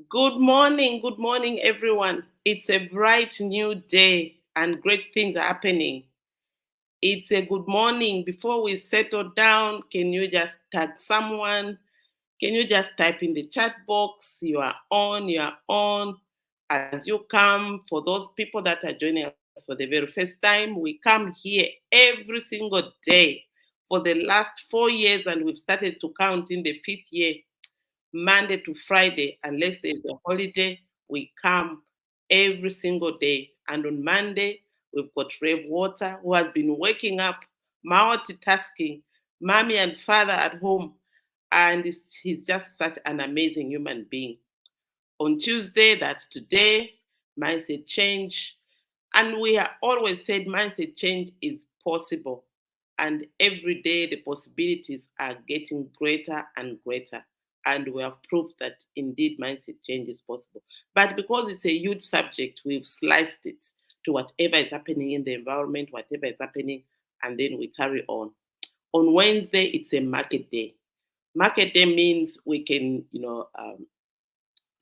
Good morning, everyone. It's a bright new day and great things are happening. It's a good morning. Before we settle down, can you just tag someone? Can you just type in the chat box? You are on. As you come, for those people that are joining us for the very first time, we come here every single day for the last 4 years, and we've started to count in the fifth year. Monday to Friday, unless there's a holiday, we come every single day. And on Monday, we've got Rev Water, who has been waking up, multitasking, mommy and father at home. And he's just such an amazing human being. On Tuesday, that's today, mindset change. And we have always said mindset change is possible. And every day the possibilities are getting greater and greater. And we have proved that indeed mindset change is possible. But because it's a huge subject, we've sliced it to whatever is happening in the environment, whatever is happening, and then we carry on. On Wednesday, it's a market day. Market day means we can,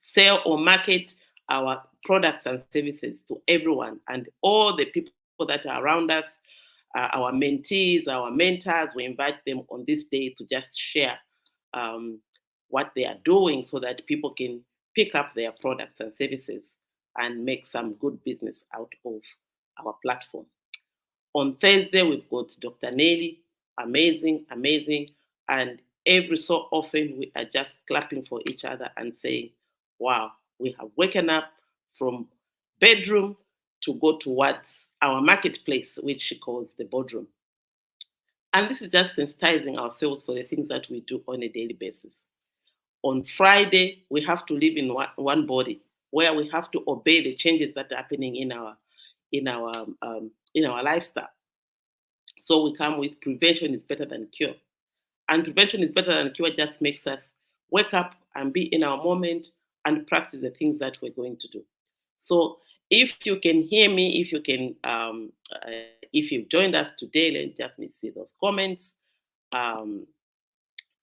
sell or market our products and services to everyone and all the people that are around us, our mentees, our mentors. We invite them on this day to just share um, what they are doing so that people can pick up their products and services and make some good business out of our platform. On Thursday, we've got Dr. Nelly, amazing, amazing. And every so often, we are just clapping for each other and saying, wow, we have woken up from bedroom to go towards our marketplace, which she calls the boardroom. And this is just sensitizing ourselves for the things that we do on a daily basis. On Friday, we have to live in one body where we have to obey the changes that are happening in our lifestyle. So we come with prevention is better than cure. And prevention is better than cure just makes us wake up and be in our moment and practice the things that we're going to do. So if you can hear me, if you've joined us today, let me see those comments. Um,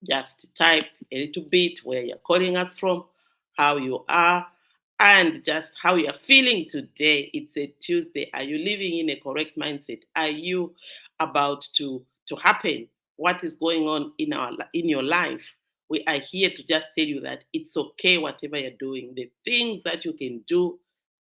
just type a little bit where you're calling us from, how you are, and just how you're feeling today. It's a Tuesday. Are you living in a correct mindset? Are you about to happen? What is going on in your life? We are here to just tell you that it's okay, whatever you're doing. The things that you can do,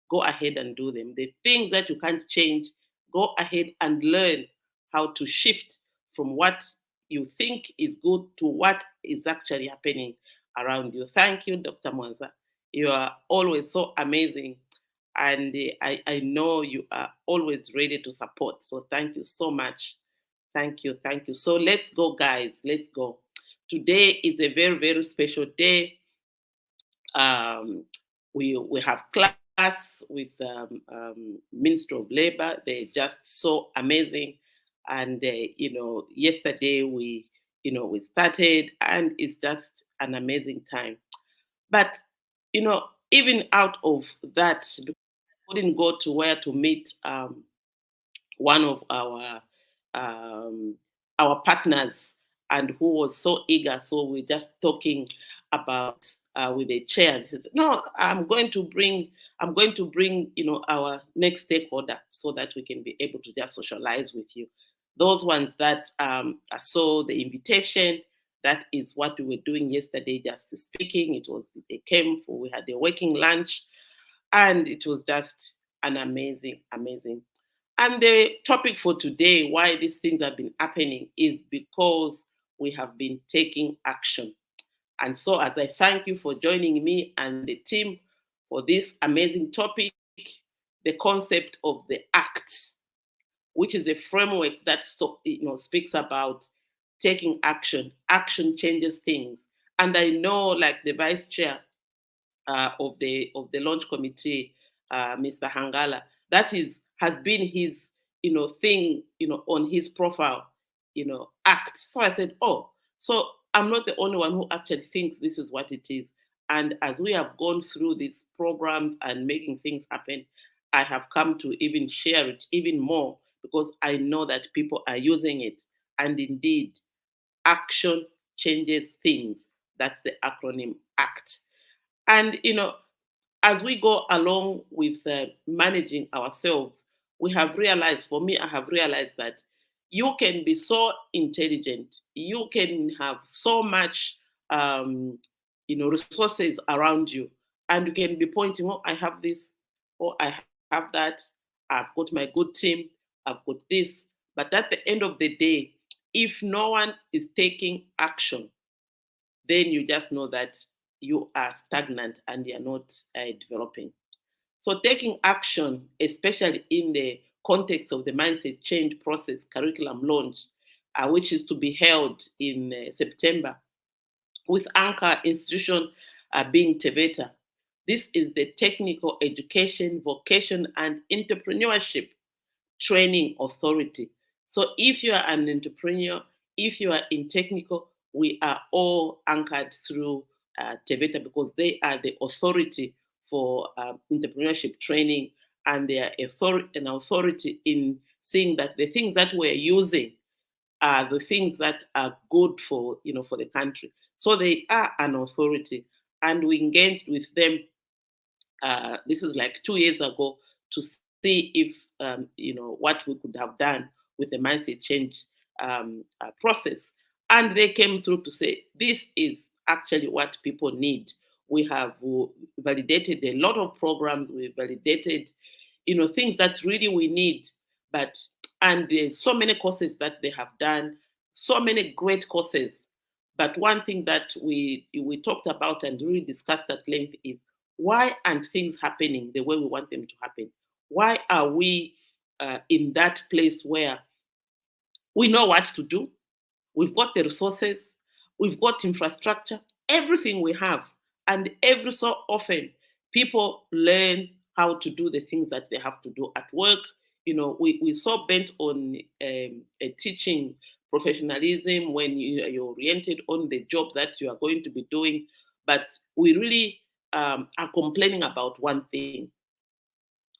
go ahead and do them. The things that you can't change, go ahead and learn how to shift from what you think is good to what is actually happening around you. Thank you, Dr. Mwanza. You are always so amazing. And I know you are always ready to support. So thank you so much. Thank you. Thank you. So let's go, guys. Let's go. Today is a very, very special day. Um, we have class with Minister of Labor. They're just so amazing, and yesterday we started, and it's just an amazing time. But even out of that, we couldn't go to where to meet one of um, our partners, and who was so eager. So we're just talking about with the chair. He said, "No, I'm going to bring, our next stakeholder so that we can be able to just socialize with you. Those ones that I saw the invitation. That is what we were doing yesterday, just speaking. It was they came for we had a working lunch, and it was just an amazing, amazing. And the topic for today, why these things have been happening, is because we have been taking action. And so, as I thank you for joining me and the team for this amazing topic, the concept of the ACT, which is a framework that speaks about taking action. Action changes things. And I know, like the vice chair of the launch committee, Mr. Hangala. That is has been his thing on his profile, act. So I said, oh, so I'm not the only one who actually thinks this is what it is. And as we have gone through these programs and making things happen, I have come to even share it even more because I know that people are using it. And indeed, action changes things. That's the acronym ACT. And as we go along with managing ourselves, we have realized, for me, I have realized that you can be so intelligent, you can have so much, um, resources around you, and you can be pointing, oh, I have this, or I have that, I've got my good team, I've got this. But at the end of the day, if no one is taking action, then you just know that you are stagnant and you're not developing. So, taking action, especially in the context of the mindset change process curriculum launch, which is to be held in September, with anchor institution being Teveta. This is the Technical Education, Vocation, and Entrepreneurship Training Authority. So if you are an entrepreneur, if you are in technical, we are all anchored through Teveta, because they are the authority for entrepreneurship training, and they are an authority in seeing that the things that we're using are the things that are good for for the country. So they are an authority, and we engaged with them. This is like 2 years ago, to see if what we could have done with the mindset change process, and they came through to say this is actually what people need. We have validated a lot of programs. We validated things that really we need. But and there's so many courses that they have done, so many great courses. But one thing that we talked about and really discussed at length is, why aren't things happening the way we want them to happen? Why are we in that place where we know what to do, we've got the resources, we've got infrastructure, everything we have, and every so often people learn how to do the things that they have to do at work. We're so bent on a teaching professionalism when you're oriented on the job that you are going to be doing, but we really are complaining about one thing,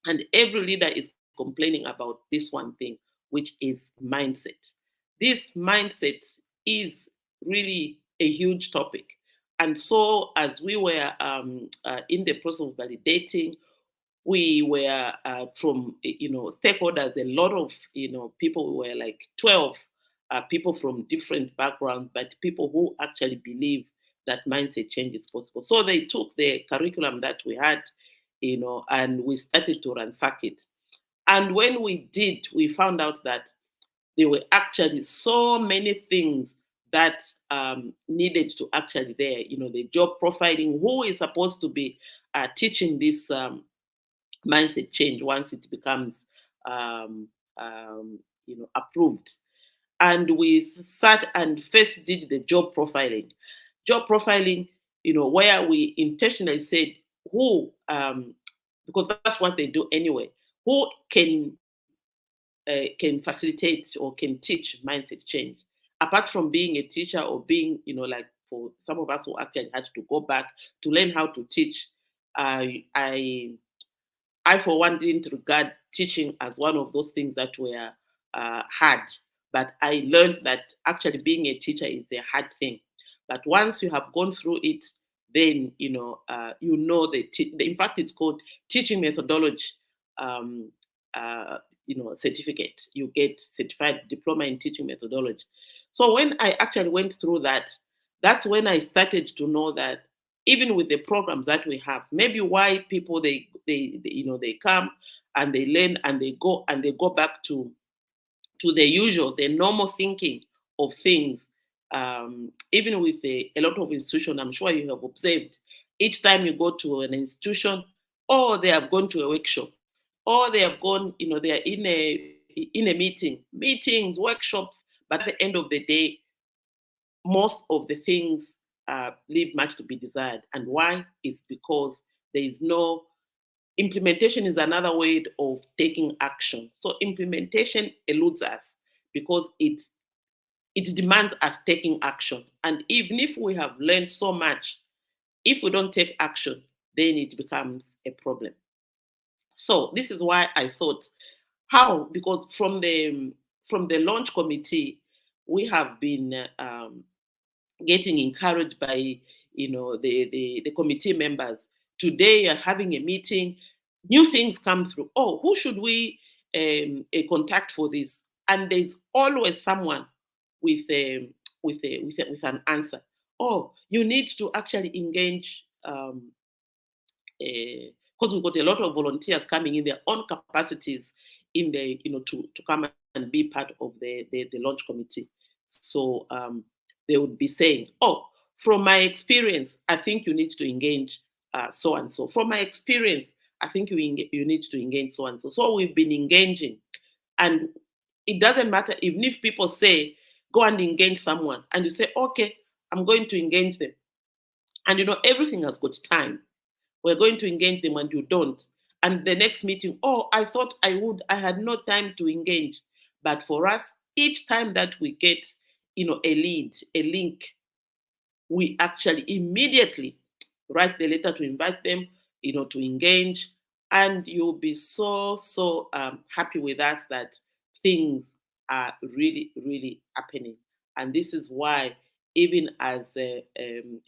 and every leader is complaining about this one thing, which is mindset. This mindset is really a huge topic. And so, as we were in the process of validating, we were from stakeholders, a lot of people. We were like 12 people from different backgrounds, but people who actually believe that mindset change is possible. So they took the curriculum that we had, and we started to ransack it. And when we did, we found out that there were actually so many things that needed to actually there. The job profiling, who is supposed to be teaching this mindset change once it becomes um, approved. And we sat and first did the job profiling. Job profiling, where we intentionally said who, because that's what they do anyway, who can facilitate or can teach mindset change, apart from being a teacher or being, like for some of us who actually had to go back to learn how to teach. I, for one, didn't regard teaching as one of those things that were hard, but I learned that actually being a teacher is a hard thing. But once you have gone through it, then in fact, it's called teaching methodology. Um, Certificate. You get certified diploma in teaching methodology. So when I actually went through that, that's when I started to know that even with the programs that we have, maybe why people they come and they learn and they go back to the usual, the normal thinking of things. Even with a lot of institutions, I'm sure you have observed, each time you go to an institution, or they have gone to a workshop, or they have gone, they are in a meetings, workshops, but at the end of the day, most of the things leave much to be desired. And why? Is because there is no implementation. Is another way of taking action. So implementation eludes us because it demands us taking action. And even if we have learned so much, if we don't take action, then it becomes a problem. So this is why I thought, how? Because from the launch committee, we have been getting encouraged by the committee members. Today you're having a meeting, new things come through. Oh, who should we contact for this? And there's always someone with with an answer. Oh, you need to actually engage, because we've got a lot of volunteers coming in their own capacities in the to come and be part of the launch committee. So they would be saying, oh, from my experience, I think you need to engage so and so. From my experience, I think you need to engage so and so. So we've been engaging, and it doesn't matter even if people say go and engage someone, and you say, okay, I'm going to engage them, and everything has got time. We're going to engage them and you don't. And the next meeting, oh, I thought I would. I had no time to engage. But for us, each time that we get, a lead, a link, we actually immediately write the letter to invite them, to engage. And you'll be so happy with us that things are really, really happening. And this is why, even as the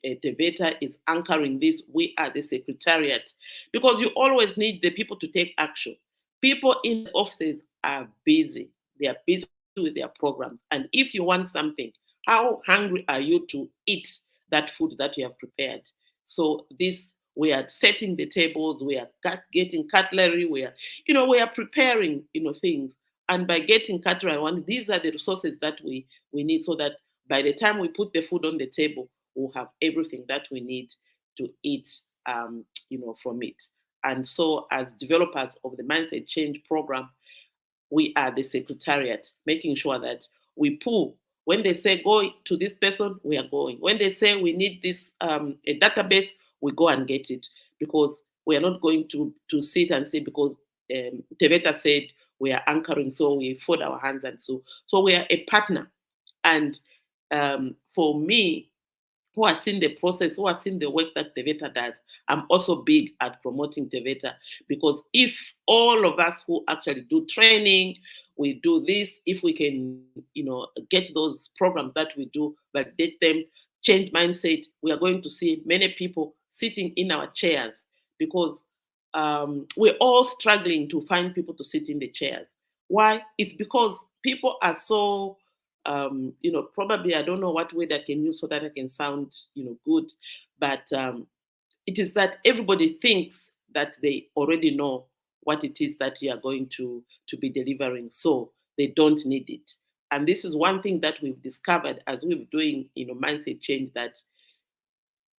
Veta is anchoring this, we are the secretariat, because you always need the people to take action. People in the offices are busy. They are busy with their programs. And if you want something, how hungry are you to eat that food that you have prepared? So this, we are setting the tables, we are getting cutlery, we are preparing things. And by getting cutlery, these are the resources that we need, so that by the time we put the food on the table, we'll have everything that we need to eat, from it. And so, as developers of the Mindset Change program, we are the secretariat, making sure that we pull. When they say go to this person, we are going. When they say we need this a database, we go and get it, because we are not going to sit and say because Teveta said we are anchoring, so we fold our hands, and so we are a partner. And for me, who has seen the process, who has seen the work that Teveta does, I'm also big at promoting Teveta, because if all of us who actually do training, we do this, if we can, get those programs that we do, validate them, change mindset, we are going to see many people sitting in our chairs, because we're all struggling to find people to sit in the chairs. Why? It's because people are so probably I don't know what word I can use so that I can sound, good, but it is that everybody thinks that they already know what it is that you are going to be delivering, so they don't need it. And this is one thing that we've discovered as we're doing, mindset change, that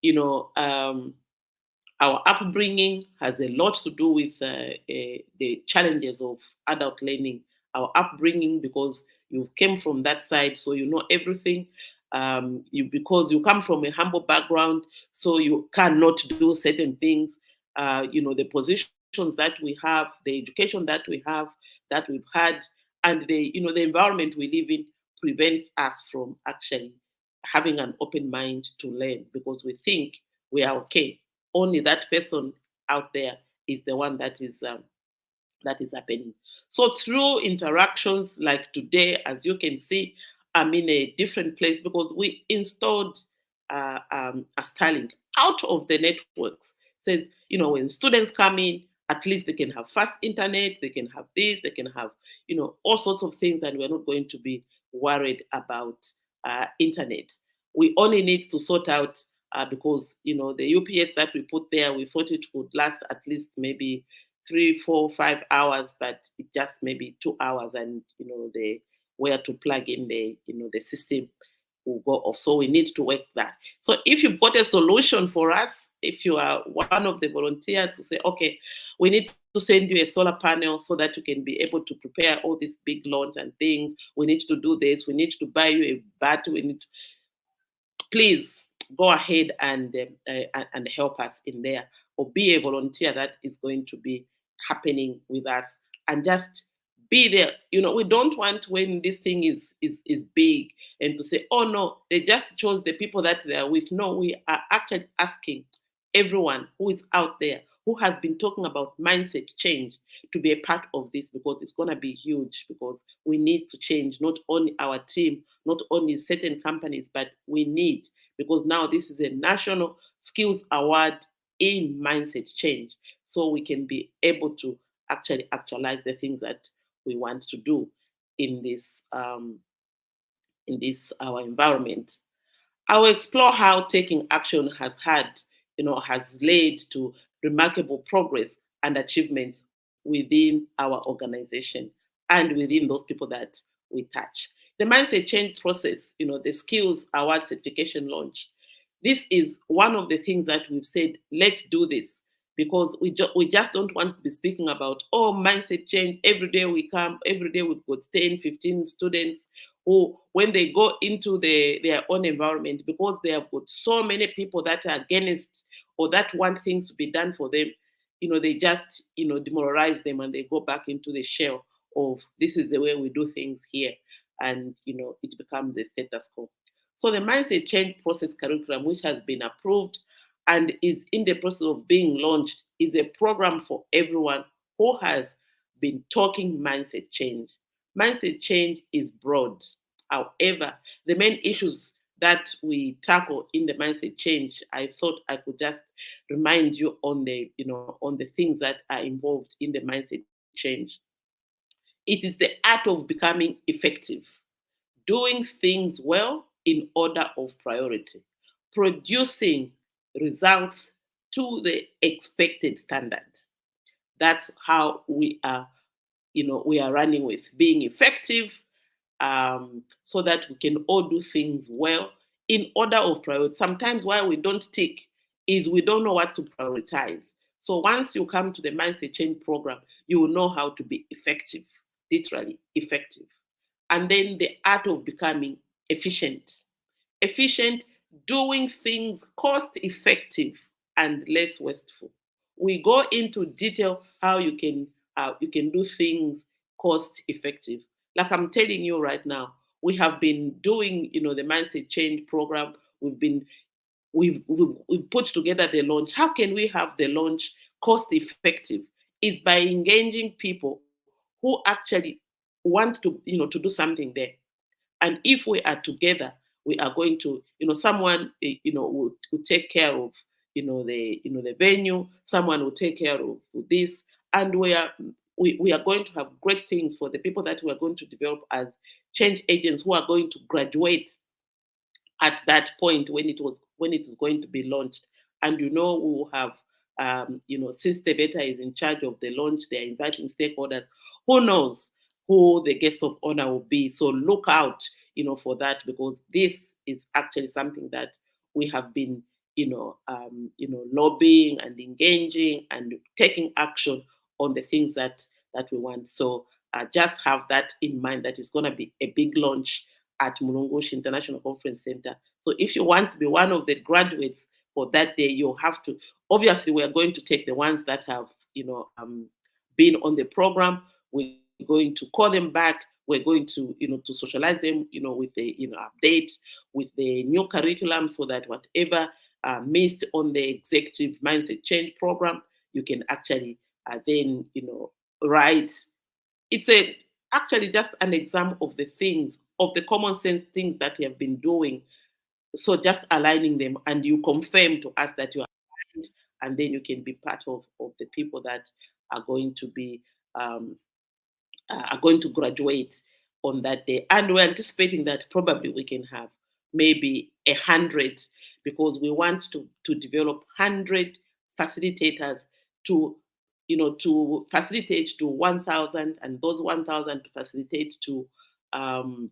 you know um, our upbringing has a lot to do with the challenges of adult learning. Our upbringing, because you came from that side, so you know everything. Because you come from a humble background, so you cannot do certain things. The positions that we have, the education that we have, that we've had, and the environment we live in prevents us from actually having an open mind to learn, because we think we are okay. Only that person out there is the one that is happening. So through interactions like today, as you can see, I'm in a different place because we installed a Starlink out of the networks. Says, when students come in, at least they can have fast internet, they can have this, they can have, all sorts of things, and we're not going to be worried about internet. We only need to sort out because the UPS that we put there, we thought it would last at least maybe 3, 4, 5 hours, but it just maybe 2 hours, and the where to plug in the system will go off. So we need to work that. So if you've got a solution for us, if you are one of the volunteers to say, okay, we need to send you a solar panel so that you can be able to prepare all this big launch and things. We need to do this. We need to buy you a battery. We need to, please go ahead and help us in there, or be a volunteer that is going to be happening with us, and just be there. We don't want, when this thing is big, and to say, oh no, they just chose the people that they are with. No, we are actually asking everyone who is out there who has been talking about mindset change to be a part of this, because it's going to be huge, because we need to change not only our team, not only certain companies, but we need because now this is a national skills award in mindset change. So we can be able to actually actualize the things that we want to do in this our environment. I will explore how taking action has led to remarkable progress and achievements within our organization and within those people that we touch. The mindset change process, the skills award certification launch. This is one of the things that we've said, let's do this because we just don't want to be speaking about, oh, mindset change. Every day we come, every day we've got 10, 15 students who, when they go into their own environment, because they have got so many people that are against or that want things to be done for them, they just, demoralize them and they go back into the shell of this is the way we do things here. And, it becomes the status quo. So the mindset change process curriculum, which has been approved and is in the process of being launched, is a program for everyone who has been talking mindset change. Mindset change is broad. However, the main issues that we tackle in the mindset change, I thought I could just remind you on the things that are involved in the mindset change. It is the art of becoming effective, doing things well in order of priority, producing results to the expected standard. That's how we are running with being effective, so that we can all do things well in order of priority. Sometimes why we don't tick is we don't know what to prioritize. So once you come to the mindset change program, you will know how to be effective, literally effective. And then the art of becoming efficient. Efficient, doing things cost effective and less wasteful. We go into detail how you can do things cost effective. Like I'm telling you right now, we have been doing the mindset change program. We've put together the launch. How can we have the launch cost effective? It's by engaging people who actually want to do something there. And if we are together, we are going to, someone, will take care of, the venue. Someone will take care of this, and we are going to have great things for the people that we are going to develop as change agents who are going to graduate at that point when it is going to be launched. And we will have, since the beta is in charge of the launch, they are inviting stakeholders. Who knows who the guest of honor will be? So look out, for that, because this is actually something that we have been, lobbying and engaging and taking action on the things that we want. So just have that in mind that it's going to be a big launch at Mulungushi International Conference Center. So if you want to be one of the graduates for that day, you have to. Obviously, we are going to take the ones that have, been on the program. We're going to call them back. We're going to socialize them, with the, update, with the new curriculum, so that whatever missed on the executive mindset change program, you can actually then, write. It's actually just an example of the things, of the common sense things that you have been doing. So just aligning them, and you confirm to us that you are aligned, and then you can be part of the people that are going to be um, are going to graduate on that day. And we're anticipating that probably we can have maybe 100, because we want to develop 100 facilitators to to facilitate to 1,000, and those 1,000 to facilitate um,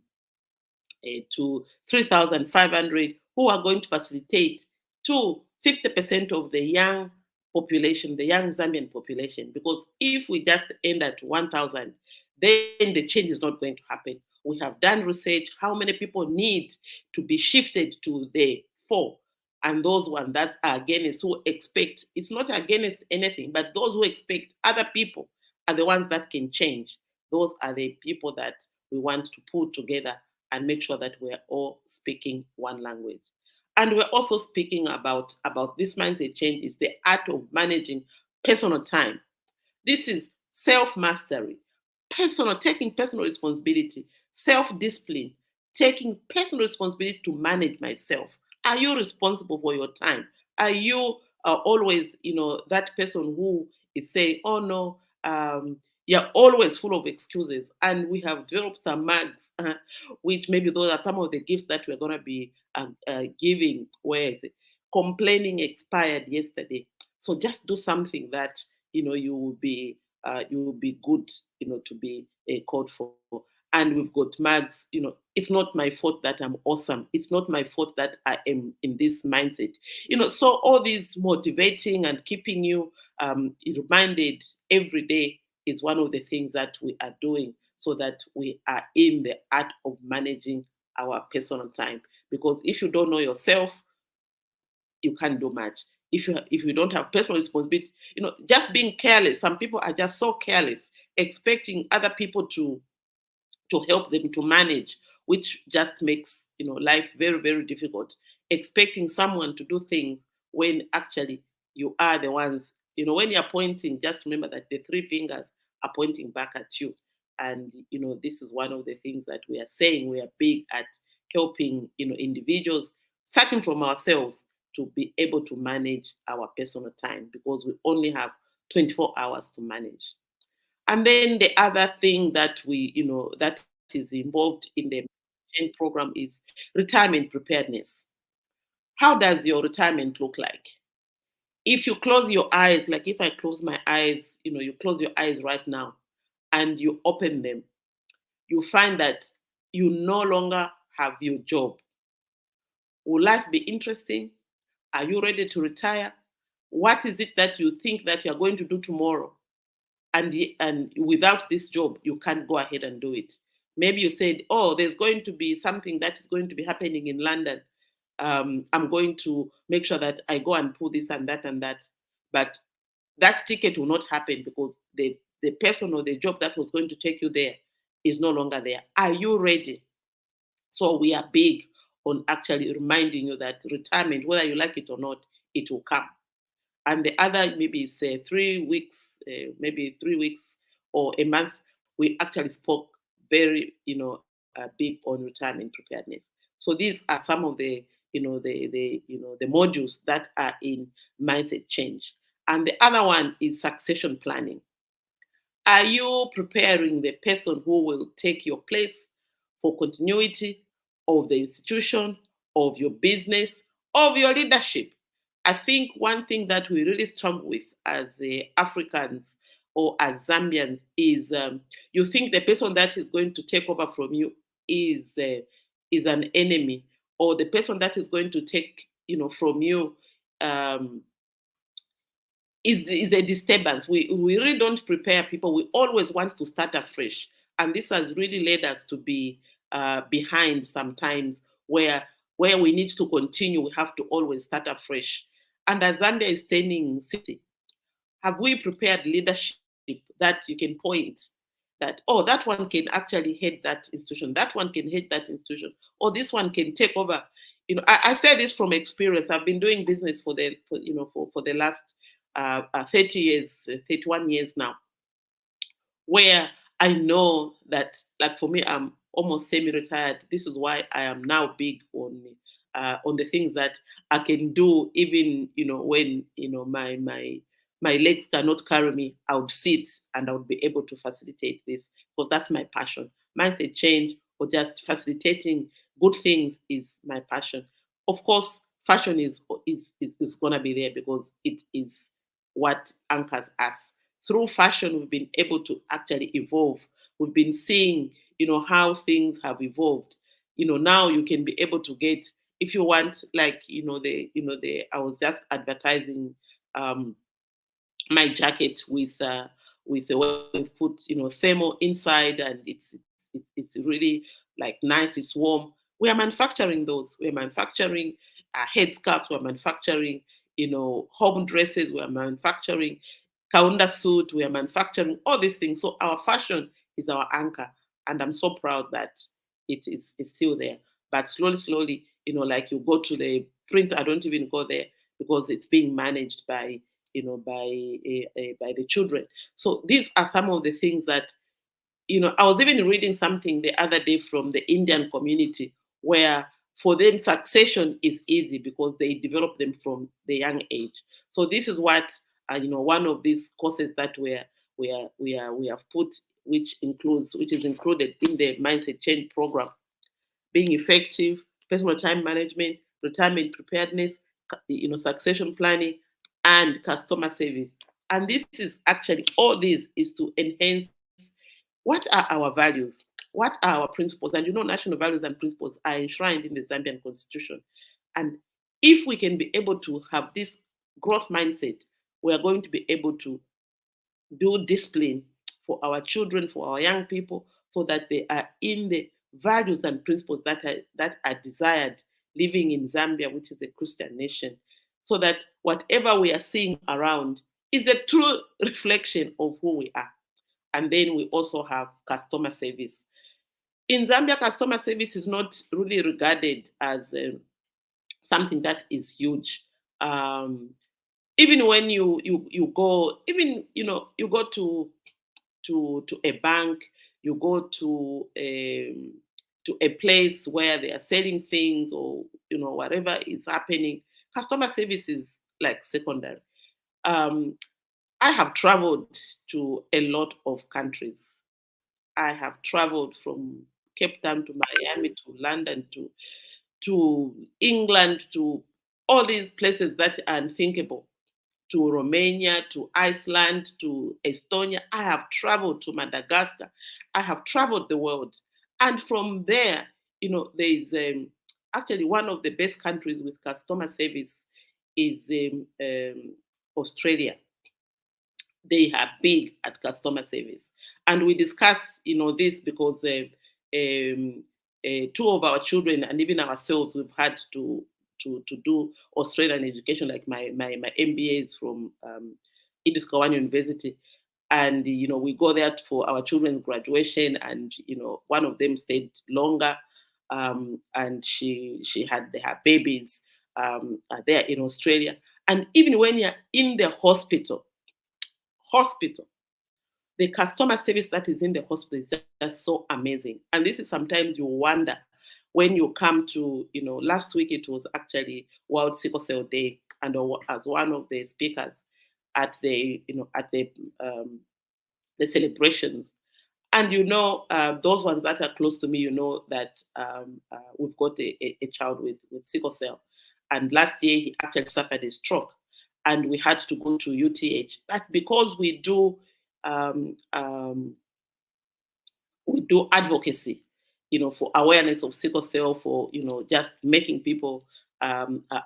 to 3,500, who are going to facilitate to 50% of the young population, the young Zambian population. Because if we just end at 1,000, then the change is not going to happen. We have done research how many people need to be shifted to the four. And those ones that are against, who expect, it's not against anything, but those who expect other people are the ones that can change. Those are the people that we want to put together and make sure that we're all speaking one language. And we're also speaking about this mindset change is the art of managing personal time. This is self-mastery, taking personal responsibility, self-discipline, taking personal responsibility to manage myself. Are you responsible for your time? Are you always, that person who is saying, "Oh no, you're always full of excuses," and we have developed some mugs, which maybe those are some of the gifts that we're going to be giving. Where is it? Complaining expired yesterday. So just do something that you will be good, to be called for. And we've got mugs. It's not my fault that I'm awesome. It's not my fault that I am in this mindset. So all these motivating and keeping you reminded every day is one of the things that we are doing, so that we are in the art of managing our personal time. Because if you don't know yourself, you can't do much. If you don't have personal responsibility, just being careless. Some people are just so careless, expecting other people to help them to manage, which just makes life very, very difficult. Expecting someone to do things when actually you are the ones. When you're pointing, just remember that the three fingers are pointing back at you. And this is one of the things that we are saying. We are big at helping individuals, starting from ourselves, to be able to manage our personal time, because we only have 24 hours to manage. And then the other thing that that is involved in the change program is retirement preparedness. How does your retirement look like? If you close your eyes, like if I close my eyes, you close your eyes right now and you open them, you find that you no longer have your job. Will life be interesting? Are you ready to retire? What is it that you think that you're going to do tomorrow? And without this job you can't go ahead and do it. Maybe you said, oh, there's going to be something that is going to be happening in London. I'm going to make sure that I go and pull this and that and that. But that ticket will not happen because the person or the job that was going to take you there is no longer there. Are you ready? So we are big on actually reminding you that retirement, whether you like it or not, it will come. And the other maybe is 3 weeks, maybe 3 weeks or a month. We actually spoke very, big on retirement preparedness. So these are some of the modules that are in mindset change. And the other one is succession planning. Are you preparing the person who will take your place for continuity of the institution, of your business, of your leadership? I think one thing that we really struggle with as Africans or as Zambians is you think the person that is going to take over from you is an enemy, or the person that is going to take from you um, is a disturbance. We really don't prepare people. We always want to start afresh, and this has really led us to be behind sometimes, where we need to continue. We have to always start afresh. And as Zambia is turning 60, have we prepared leadership that you can point that, oh, that one can actually head that institution, that one can head that institution, or this one can take over? I say this from experience. I've been doing business for the last 30 years, 31 years now, where I know that, like for me, I'm almost semi-retired. This is why I am now big on the things that I can do, even when my legs cannot carry me. I would sit and I would be able to facilitate this, because that's my passion. Mindset change or just facilitating good things is my passion. Of course, fashion is gonna be there because it is what anchors us. Through fashion, we've been able to actually evolve. We've been seeing, how things have evolved. Now you can be able to get, if you want, like, I was just advertising um, my jacket with the way we've put thermal inside, and it's really like nice. It's warm. We are manufacturing those. We are manufacturing headscarves. We are manufacturing home dresses. We are manufacturing kaunda suit. We are manufacturing all these things. So our fashion is our anchor, and I'm so proud that it's still there. But slowly, slowly, like you go to the print. I don't even go there because it's being managed by by the children. So these are some of the things that I was even reading something the other day from the Indian community, where For them, succession is easy because they develop them from the young age. So this is what one of these courses that we have put, which is included in the mindset change program: being effective, personal time management, retirement preparedness, succession planning, and customer service. And this is actually, all this is to enhance what are our values, what are our principles. And national values and principles are enshrined in the Zambian constitution. And if we can be able to have this growth mindset, we are going to be able to do discipline for our children, for our young people, so that they are in the values and principles that are desired living in Zambia, which is a Christian nation, so that whatever we are seeing around is a true reflection of who we are. And then we also have customer service. In Zambia, customer service is not really regarded as something that is huge. Even when you go, even you go to a bank, you go to a place where they are selling things, or whatever is happening, customer service is like secondary. um, I have traveled to a lot of countries. I have traveled from Cape Town to Miami to London to England, to all these places that are unthinkable, to Romania, to Iceland, to Estonia. I have traveled to Madagascar. I have traveled the world. And from there, there is actually one of the best countries with customer service is Australia. They are big at customer service. And we discussed, this because two of our children and even ourselves, we've had to do Australian education, like my MBA is from Edith Kawan University. And, we go there for our children's graduation, and, one of them stayed longer. And she had her babies there in Australia. And even when you're in the hospital, the customer service that is in the hospital is just so amazing. And this is, sometimes you wonder when you come to, last week it was actually World Sickle Cell Day, and as one of the speakers at the celebrations. And those ones that are close to me, that we've got a child with sickle cell. And last year he actually suffered a stroke, and we had to go to UTH. But because um, um, we do advocacy, for awareness of sickle cell, for just making people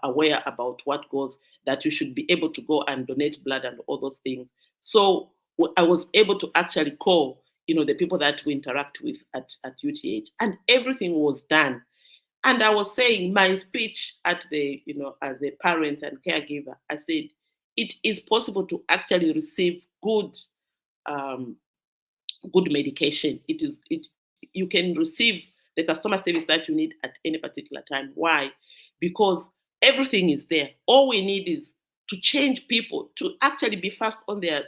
aware about what goes, that you should be able to go and donate blood and all those things. So I was able to actually call, the people that we interact with at UTH, and everything was done. And I was saying my speech at the, as a parent and caregiver, I said it is possible to actually receive um, good medication. You can receive the customer service that you need at any particular time. Why? Because everything is there. All we need is to change people to actually be fast on their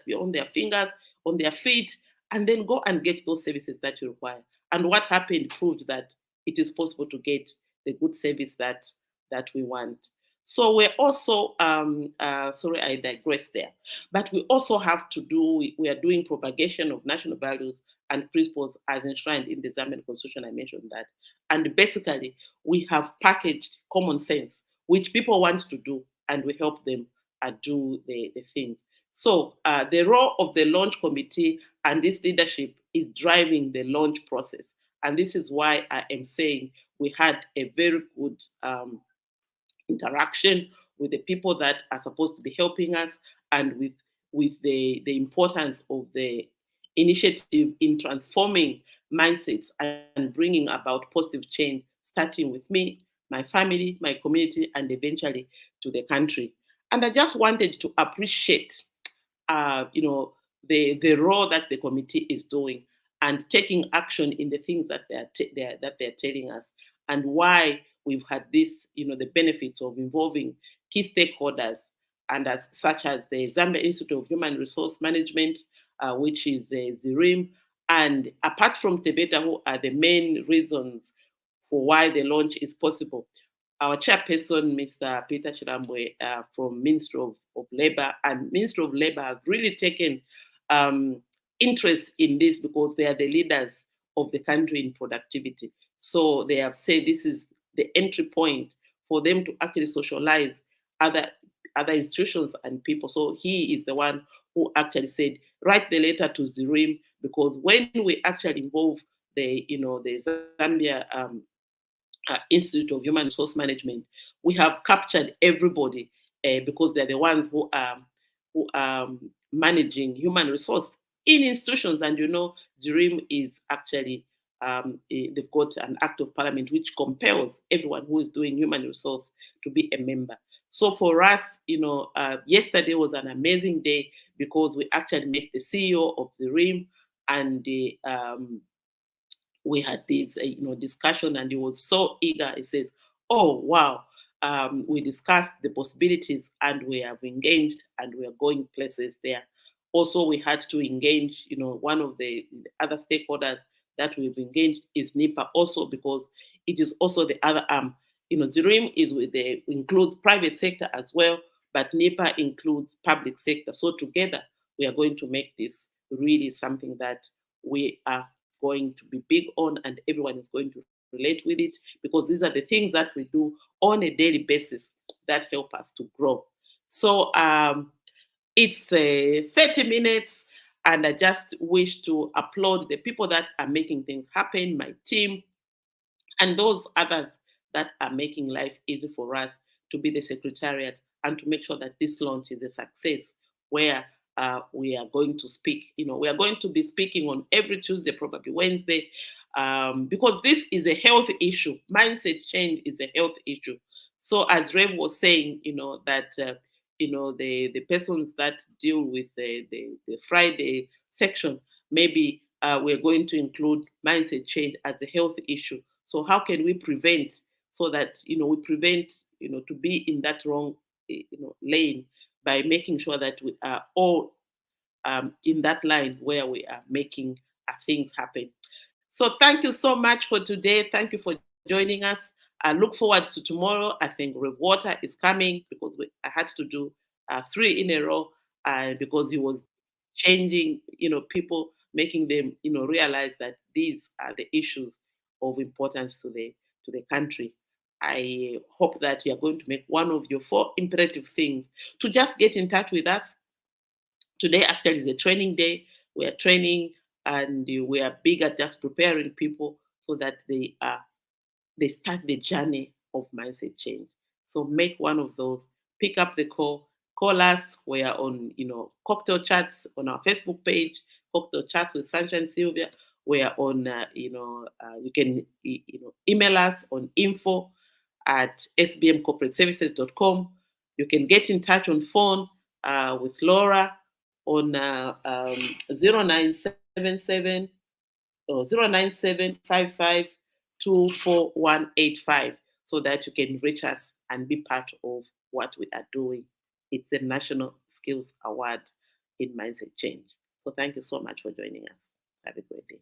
fingers, on their feet, and then go and get those services that you require. And what happened proved that it is possible to get the good service that we want. So we're also, sorry, I digress there, but we also have to we are doing propagation of national values and principles as enshrined in the Zambian constitution. I mentioned that. And basically, we have packaged common sense, which people want to do, and we help them do the things. So the role of the launch committee and this leadership is driving the launch process. And this is why I am saying we had a very good interaction with the people that are supposed to be helping us, and with the importance of the initiative in transforming mindsets and bringing about positive change, starting with me, my family, my community, and eventually to the country. And I just wanted to appreciate the role that the committee is doing and taking action in the things that they're telling us, and why we've had this, the benefits of involving key stakeholders, and such as the Zambia Institute of Human Resource Management, which is ZIRIM, and apart from Tebeta, who are the main reasons for why the launch is possible. Our chairperson, Mr. Peter Chirambwe, from Ministry of Labour, and Ministry of Labour have really taken um, interest in this because they are the leaders of the country in productivity. So they have said this is the entry point for them to actually socialize other other institutions and people. So he is the one who actually said, write the letter to Zirim, because when we actually involve the Zambia Institute of Human Resource Management, we have captured everybody because they're the ones who are managing human resource in institutions. And Zirim is actually they've got an act of parliament which compels everyone who is doing human resource to be a member. So for us, yesterday was an amazing day because we actually met the CEO of Zirim, and we had this discussion, and he was so eager. He says, oh wow, we discussed the possibilities and we have engaged and we are going places there. Also, we had to engage, one of the other stakeholders that we've engaged is NIPA, also because it is also the other arm. Zirim is with the includes private sector as well, but NIPA includes public sector. So together we are going to make this really something that we are going to be big on, and everyone is going to relate with it, because these are the things that we do on a daily basis that help us to grow. So it's 30 minutes, and I just wish to applaud the people that are making things happen, my team, and those others that are making life easy for us to be the secretariat and to make sure that this launch is a success, where we are going to speak. We are going to be speaking on every Tuesday, probably Wednesday, because this is a health issue. Mindset change is a health issue. So as Rev was saying, that the persons that deal with the Friday section, maybe we're going to include mindset change as a health issue. So how can we prevent, so that we prevent to be in that wrong lane, by making sure that we are all in that line where we are making things happen. So thank you so much for today. Thank you for joining us. I look forward to tomorrow. I think Rewater is coming, because I had to do 3 in a row, because he was changing, people, making them, realize that these are the issues of importance to the country. I hope that you are going to make one of your 4 imperative things to just get in touch with us. Today actually is a training day. We are training, and we are big at just preparing people so that they start the journey of mindset change. So make one of those. Pick up the call us. We are on cocktail chats on our Facebook page, cocktail chats with Sunshine Sylvia. We are on you can email us on info@sbmcorporateservices.com. You can get in touch on phone with Laura on 0977 or 09755244185, so that you can reach us and be part of what we are doing. It's the National Skills Award in Mindset Change. So thank you so much for joining us. Have a great day.